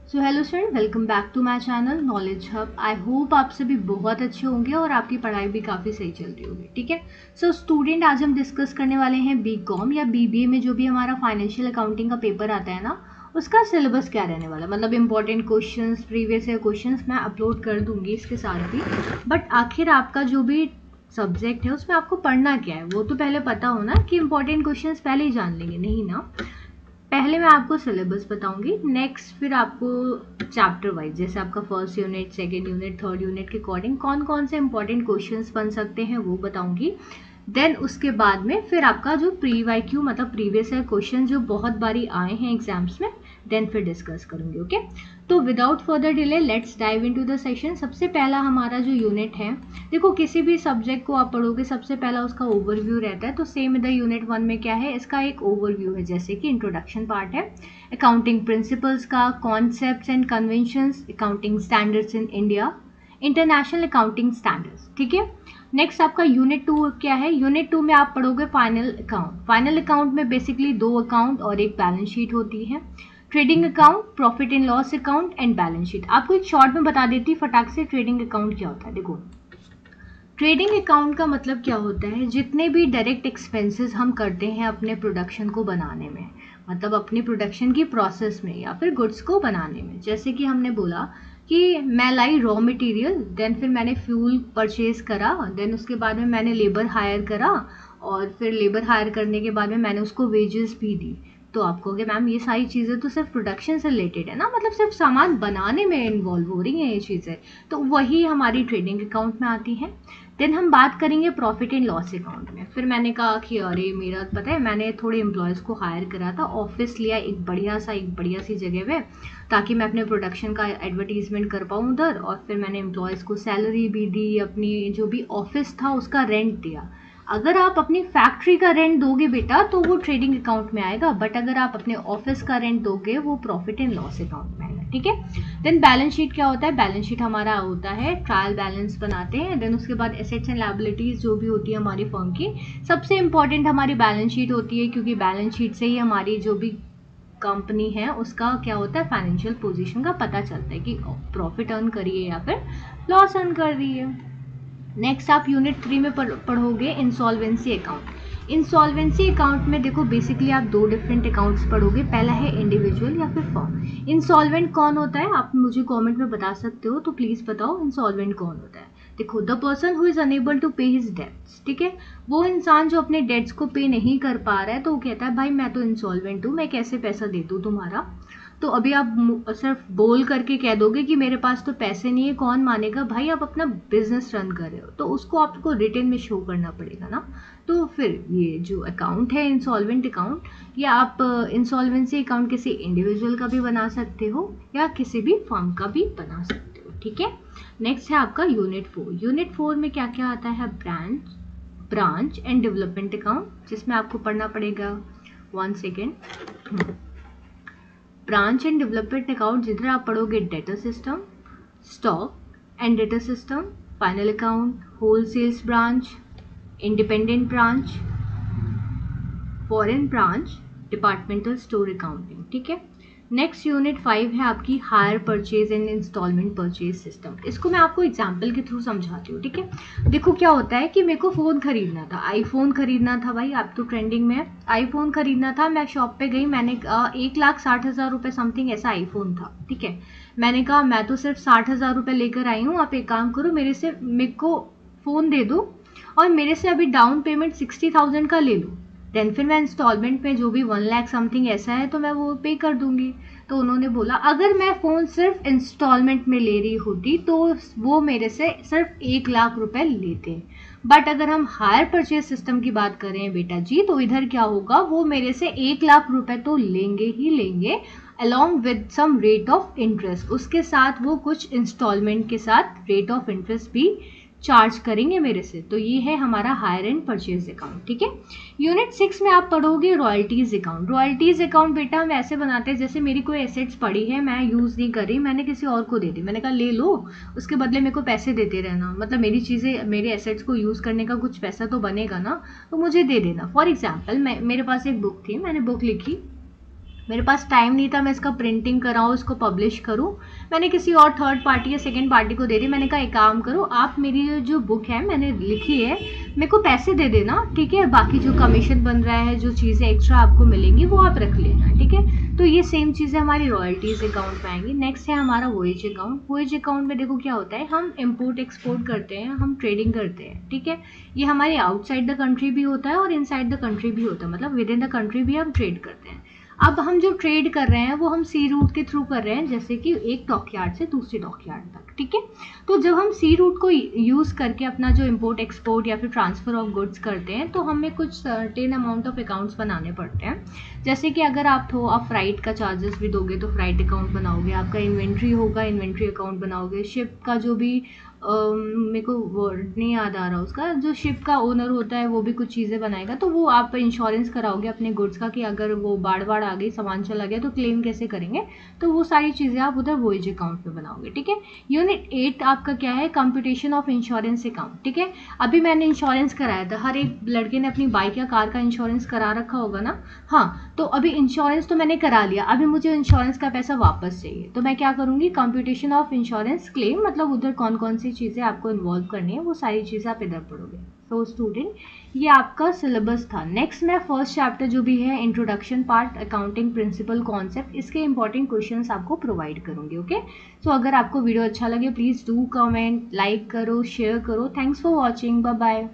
So hello student, welcome back to my channel knowledge hub. I hope आप सभी बहुत अच्छे होंगे और आपकी पढ़ाई भी काफ़ी सही चल रही होगी। ठीक है। सो स्टूडेंट, आज हम डिस्कस करने वाले हैं बीकॉम या बीबीए में जो भी हमारा फाइनेंशियल अकाउंटिंग का पेपर आता है ना, उसका सिलेबस क्या रहने वाला, मतलब important questions, previous year questions मैं अपलोड कर दूंगी इसके साथ ही। बट आखिर आपका जो भी सब्जेक्ट है उसमें आपको पढ़ना क्या है वो तो पहले पता हो ना, कि इंपॉर्टेंट क्वेश्चंस पहले ही जान लेंगे नहीं ना। पहले मैं आपको सिलेबस बताऊंगी, नेक्स्ट फिर आपको चैप्टर वाइज, जैसे आपका first unit, second unit, third unit के अकॉर्डिंग कौन कौन से इंपॉर्टेंट क्वेश्चंस बन सकते हैं वो बताऊंगी। देन उसके बाद में फिर आपका जो प्री वाई क्यू मतलब प्रीवियस ईयर क्वेश्चन जो बहुत बारी आए हैं एग्जाम्स में, देन फिर डिस्कस करूंगी। ओके, तो without further delay let's dive into the session. सबसे पहला हमारा जो यूनिट है, देखो किसी भी सब्जेक्ट को आप पढ़ोगे सबसे पहला उसका ओवरव्यू रहता है। तो सेम इधर यूनिट 1 में क्या है, इसका एक ओवरव्यू है, जैसे कि इंट्रोडक्शन पार्ट है, अकाउंटिंग प्रिंसिपल्स का, concepts and conventions, accounting standards in India, international accounting standards. ठीक है। नेक्स्ट आपका यूनिट 2 क्या है, यूनिट 2 में आप पढ़ोगे फाइनल अकाउंट। फाइनल अकाउंट में बेसिकली 2 अकाउंट और एक बैलेंस शीट होती है, trading account, profit and loss account and balance sheet. आपको एक शॉर्ट में बता देती फटाक से ट्रेडिंग अकाउंट क्या होता है। देखो, ट्रेडिंग अकाउंट का मतलब क्या होता है, जितने भी डायरेक्ट एक्सपेंसेस हम करते हैं अपने प्रोडक्शन को बनाने में, मतलब अपनी प्रोडक्शन की प्रोसेस में या फिर गुड्स को बनाने में। जैसे कि हमने बोला कि मैं लाई रॉ मटेरियल, देन फिर मैंने फ्यूल परचेज करा, देन उसके बाद में मैंने लेबर हायर करा, और फिर लेबर हायर करने के बाद में मैंने उसको वेजेस भी दी। तो आप कहोगे मैम ये सारी चीज़ें तो सिर्फ प्रोडक्शन से रिलेटेड है ना, मतलब सिर्फ सामान बनाने में इन्वॉल्व हो रही हैं ये चीज़ें, तो वही हमारी ट्रेडिंग अकाउंट में आती हैं। देन हम बात करेंगे प्रॉफिट एंड लॉस अकाउंट में। फिर मैंने कहा कि अरे मेरा पता है, मैंने थोड़े एम्प्लॉयज़ को हायर करा था, ऑफिस लिया एक बढ़िया सी जगह पे, ताकि मैं अपने प्रोडक्शन का एडवर्टीजमेंट कर पाऊँ उधर, और फिर मैंने एम्प्लॉयज़ को सैलरी भी दी, अपनी जो भी ऑफिस था उसका रेंट दिया। अगर आप अपनी फैक्ट्री का रेंट दोगे बेटा तो वो ट्रेडिंग अकाउंट में आएगा, बट अगर आप अपने ऑफिस का रेंट दोगे वो प्रॉफिट एंड लॉस अकाउंट में आएगा। ठीक है। देन बैलेंस शीट क्या होता है, बैलेंस शीट हमारा होता है ट्रायल बैलेंस बनाते हैं। देन उसके बाद एसेट्स एंड लायबिलिटीज जो भी होती है हमारी फर्म की, सबसे इंपॉर्टेंट हमारी बैलेंस शीट होती है, क्योंकि बैलेंस शीट से ही हमारी जो भी कंपनी है उसका क्या होता है, फाइनेंशियल पोजीशन का पता चलता है कि प्रॉफिट अर्न करी है या फिर लॉस अर्न कर रही है। नेक्स्ट आप यूनिट 3 में पढ़ोगे इंसॉल्वेंसी अकाउंट। इंसॉल्वेंसी अकाउंट में देखो बेसिकली आप 2 डिफरेंट अकाउंट्स पढ़ोगे, पहला है इंडिविजुअल या फिर फर्म। इंसॉल्वेंट कौन होता है, आप मुझे कमेंट में बता सकते हो, तो प्लीज़ बताओ इंसॉल्वेंट कौन होता है। देखो, the person who is unable to pay his debts. ठीक है, वो इंसान जो अपने डेट्स को पे नहीं कर पा रहा है, तो वो कहता है भाई मैं तो इंसॉल्वेंट हूँ, मैं कैसे पैसा दे दूँ तुम्हारा। तो अभी आप सिर्फ बोल करके कह दोगे कि मेरे पास तो पैसे नहीं है, कौन मानेगा भाई, आप अपना बिजनेस रन कर रहे हो, तो उसको आपको रिटर्न में शो करना पड़ेगा ना। तो फिर ये जो अकाउंट है इंसॉल्वेंट अकाउंट, या आप इंसॉल्वेंसी अकाउंट किसी इंडिविजुअल का भी बना सकते हो या किसी भी फर्म का भी बना सकते हो। ठीक है। नेक्स्ट है आपका यूनिट 4। यूनिट 4 में क्या क्या आता है, ब्रांच एंड डेवलपमेंट अकाउंट, जिसमें आपको पढ़ना पड़ेगा 1 second. Branch and development account जिधर आप पढ़ोगे debtor system, stock and debtor system, final account, whole sales branch, independent branch, foreign branch, departmental store accounting. ठीक है। नेक्स्ट यूनिट 5 है आपकी hire purchase and instalment purchase system. इसको मैं आपको एग्जांपल के थ्रू समझाती हूँ। ठीक है। देखो क्या होता है कि मेरे को फ़ोन खरीदना था, आईफोन खरीदना था भाई, आप तो ट्रेंडिंग में है, आईफोन खरीदना था। मैं शॉप पे गई, मैंने 1,60,000 रुपये समथिंग ऐसा आईफोन था। ठीक है। मैंने कहा मैं तो सिर्फ 60,000 रुपये लेकर आई हूँ, आप एक काम करो मेरे को फ़ोन दे दो और मेरे से अभी डाउन पेमेंट 60,000 का ले लो, देन फिर मैं इंस्टॉलमेंट में जो भी 1 लाख समथिंग ऐसा है तो मैं वो पे कर दूंगी। तो उन्होंने बोला अगर मैं फ़ोन सिर्फ इंस्टॉलमेंट में ले रही होती तो वो मेरे से सिर्फ 1 लाख रुपए लेते, बट अगर हम हायर परचेज सिस्टम की बात करें बेटा जी, तो इधर क्या होगा, वो मेरे से 1 लाख रुपए तो लेंगे ही लेंगे, along with some rate of interest, उसके साथ वो कुछ इंस्टॉलमेंट के साथ रेट ऑफ इंटरेस्ट भी चार्ज करेंगे मेरे से। तो ये है हमारा हायर एंड परचेज अकाउंट। ठीक है। यूनिट 6 में आप पढ़ोगे रॉयल्टीज अकाउंट। रॉयल्टीज अकाउंट बेटा हम ऐसे बनाते हैं, जैसे मेरी कोई एसेट्स पड़ी है, मैं यूज़ नहीं कर रही, मैंने किसी और को दे दी, मैंने कहा ले लो, उसके बदले मेरे को पैसे देते रहना, मतलब मेरी चीज़ें, मेरे एसेट्स को यूज़ करने का कुछ पैसा तो बनेगा ना, तो मुझे दे देना। फॉर एग्जाम्पल मेरे पास एक बुक थी, मैंने बुक लिखी मेरे पास टाइम नहीं था मैं इसका प्रिंटिंग कराऊँ, इसको पब्लिश करूँ। मैंने किसी और थर्ड पार्टी या सेकंड पार्टी को दे दी। मैंने कहा एक काम करो, आप मेरी जो बुक है मैंने लिखी है, मेरे को पैसे दे देना, ठीक है, बाकी जो कमीशन बन रहा है, जो चीज़ें एक्स्ट्रा आपको मिलेंगी वो आप रख लेना, ठीक है। तो ये सेम चीज़ें हमारी रॉयल्टीज़ अकाउंट में आएंगी। नेक्स्ट है हमारा वोएज अकाउंट। वोएज अकाउंट में देखो क्या होता है, हम इम्पोर्ट एक्सपोर्ट करते हैं, हम ट्रेडिंग करते हैं, ठीक है। ये हमारे आउटसाइड द कंट्री भी होता है और इनसाइड द कंट्री भी होता है, मतलब विद इन द कंट्री भी हम ट्रेड करते हैं। अब हम जो ट्रेड कर रहे हैं वो हम सी रूट के थ्रू कर रहे हैं, जैसे कि एक डॉकयार्ड से दूसरी डॉकयार्ड तक, ठीक है। तो जब हम सी रूट को यूज़ करके अपना जो इम्पोर्ट एक्सपोर्ट या फिर ट्रांसफ़र ऑफ गुड्स करते हैं, तो हमें कुछ सर्टेन अमाउंट ऑफ अकाउंट्स बनाने पड़ते हैं। जैसे कि अगर आप फ्राइट का चार्जेस भी दोगे तो फ्राइट अकाउंट बनाओगे, आपका इन्वेंट्री होगा इन्वेंट्री अकाउंट बनाओगे, शिप का जो भी मेरे को वर्ड नहीं याद आ रहा उसका, जो शिप का ओनर होता है वो भी कुछ चीज़ें बनाएगा, तो वो आप इंश्योरेंस कराओगे अपने गुड्स का कि अगर वो बाढ़ आ गई, सामान चला गया तो क्लेम कैसे करेंगे, तो वो सारी चीज़ें आप उधर वोएज अकाउंट में बनाओगे, ठीक है। यूनिट 8 आपका क्या है, कंप्यूटेशन ऑफ इंश्योरेंस अकाउंट, ठीक है। अभी मैंने इंश्योरेंस कराया था, हर एक लड़के ने अपनी बाइक या कार का इंश्योरेंस करा रखा होगा ना, हाँ, तो अभी इंश्योरेंस तो मैंने करा लिया, अभी मुझे इंश्योरेंस का पैसा वापस चाहिए, तो मैं क्या करूँगी, कंप्यूटेशन ऑफ इंश्योरेंस क्लेम, मतलब उधर कौन कौन सी चीज़ें आपको इन्वॉल्व करनी है वो सारी चीज़ें आप इधर पढ़ोगे। तो स्टूडेंट ये आपका सिलेबस था। नेक्स्ट मैं फर्स्ट चैप्टर जो भी है introduction part, accounting principle concept, इसके इंपॉर्टेंट क्वेश्चंस आपको प्रोवाइड करूंगी, ओके। सो अगर आपको वीडियो अच्छा लगे प्लीज़ डू कमेंट, लाइक करो, शेयर करो। Thanks for watching, bye bye.